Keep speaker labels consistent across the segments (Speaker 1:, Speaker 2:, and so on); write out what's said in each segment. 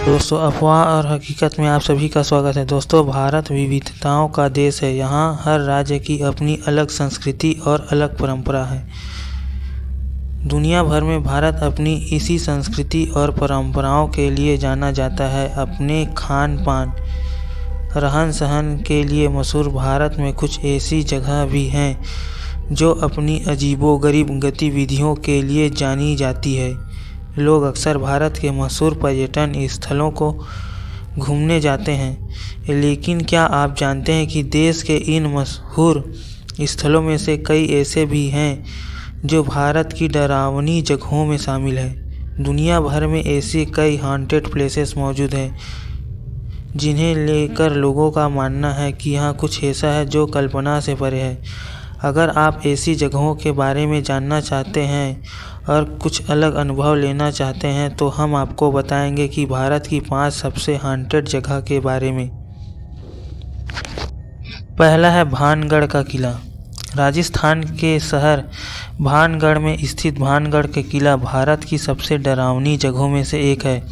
Speaker 1: दोस्तों, अफवाह और हकीकत में आप सभी का स्वागत है। दोस्तों, भारत विविधताओं का देश है। यहाँ हर राज्य की अपनी अलग संस्कृति और अलग परंपरा है। दुनिया भर में भारत अपनी इसी संस्कृति और परंपराओं के लिए जाना जाता है। अपने खान पान, रहन सहन के लिए मशहूर भारत में कुछ ऐसी जगह भी हैं जो अपनी अजीबोगरीब गतिविधियों के लिए जानी जाती है। लोग अक्सर भारत के मशहूर पर्यटन स्थलों को घूमने जाते हैं, लेकिन क्या आप जानते हैं कि देश के इन मशहूर स्थलों में से कई ऐसे भी हैं जो भारत की डरावनी जगहों में शामिल हैं। दुनिया भर में ऐसे कई हॉन्टेड प्लेसेस मौजूद हैं जिन्हें लेकर लोगों का मानना है कि यहाँ कुछ ऐसा है जो कल्पना से परे है। अगर आप ऐसी जगहों के बारे में जानना चाहते हैं और कुछ अलग अनुभव लेना चाहते हैं तो हम आपको बताएंगे कि भारत की 5 सबसे हॉन्टेड जगह के बारे में। पहला है भानगढ़ का किला। राजस्थान के शहर भानगढ़ में स्थित भानगढ़ का किला भारत की सबसे डरावनी जगहों में से एक है।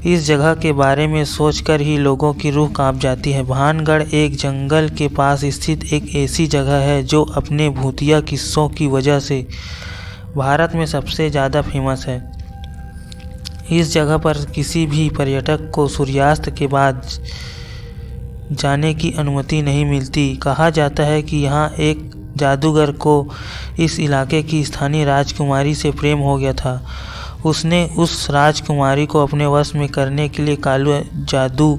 Speaker 1: इस जगह के बारे में सोचकर ही लोगों की रूह कांप जाती है। भानगढ़ एक जंगल के पास स्थित एक ऐसी जगह है जो अपने भूतिया किस्सों की वजह से भारत में सबसे ज़्यादा फेमस है। इस जगह पर किसी भी पर्यटक को सूर्यास्त के बाद जाने की अनुमति नहीं मिलती। कहा जाता है कि यहाँ एक जादूगर को इस इलाके की स्थानीय राजकुमारी से प्रेम हो गया था। उसने उस राजकुमारी को अपने वश में करने के लिए काले जादू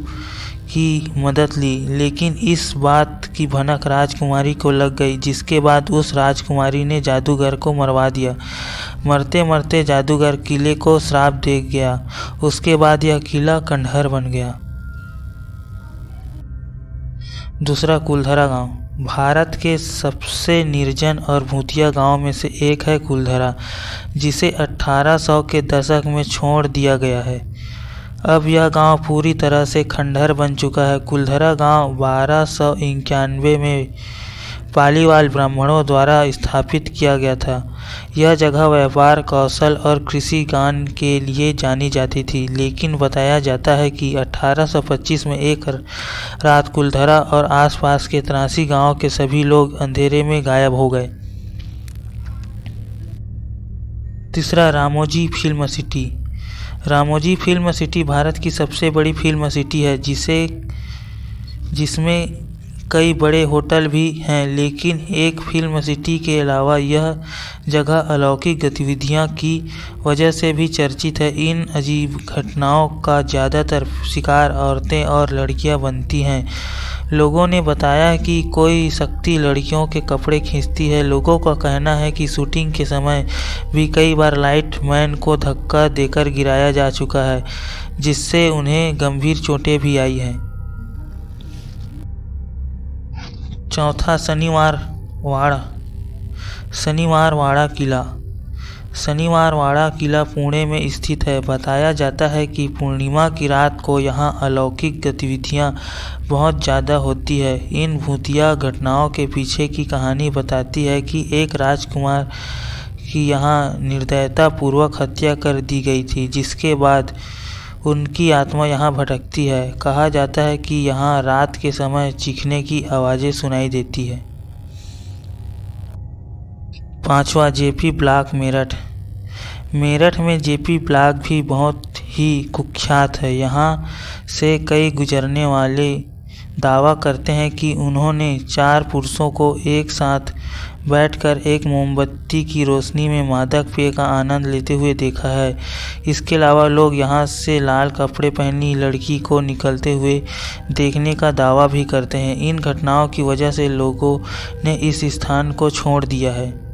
Speaker 1: की मदद ली, लेकिन इस बात की भनक राजकुमारी को लग गई, जिसके बाद उस राजकुमारी ने जादूगर को मरवा दिया। मरते मरते जादूगर किले को श्राप दे गया। उसके बाद यह किला खंडहर बन गया। दूसरा, कुलधरा गांव। भारत के सबसे निर्जन और भूतिया गांव में से एक है कुलधरा, जिसे 1800 के दशक में छोड़ दिया गया है। अब यह गांव पूरी तरह से खंडहर बन चुका है। कुलधरा गांव 1291 में पालीवाल ब्राह्मणों द्वारा स्थापित किया गया था। यह जगह व्यापार, कौशल और कृषि ज्ञान के लिए जानी जाती थी, लेकिन बताया जाता है कि 1825 में एक रात कुलधरा और आसपास के 83 गांव के सभी लोग अंधेरे में गायब हो गए। तीसरा, Ramoji film city. Ramoji film city Bharat की सबसे बड़ी फिल्म सिटी है, जिसमें कई बड़े होटल भी हैं, लेकिन एक फिल्म सिटी के अलावा यह जगह अलौकिक गतिविधियां की वजह से भी चर्चित है। इन अजीब घटनाओं का ज़्यादातर शिकार औरतें और लड़कियां बनती हैं। लोगों ने बताया कि कोई शक्ति लड़कियों के कपड़े खींचती है। लोगों का कहना है कि शूटिंग के समय भी कई बार लाइट मैन को धक्का देकर गिराया जा चुका है, जिससे उन्हें गंभीर चोटें भी आई हैं। चौथा, शनिवारवाड़ा किला। शनिवारवाड़ा किला पुणे में स्थित है। बताया जाता है कि पूर्णिमा की रात को यहाँ अलौकिक गतिविधियाँ बहुत ज़्यादा होती है। इन भूतिया घटनाओं के पीछे की कहानी बताती है कि एक राजकुमार की यहाँ निर्दयता पूर्वक हत्या कर दी गई थी, जिसके बाद उनकी आत्मा यहाँ भटकती है। कहा जाता है कि यहाँ रात के समय चीखने की आवाज़ें सुनाई देती है। पांचवा, जेपी ब्लॉक मेरठ। मेरठ में जेपी ब्लॉक भी बहुत ही कुख्यात है। यहाँ से कई गुजरने वाले दावा करते हैं कि उन्होंने 4 पुरुषों को एक साथ बैठकर एक मोमबत्ती की रोशनी में मादक पेय का आनंद लेते हुए देखा है। इसके अलावा लोग यहाँ से लाल कपड़े पहनी लड़की को निकलते हुए देखने का दावा भी करते हैं। इन घटनाओं की वजह से लोगों ने इस स्थान को छोड़ दिया है।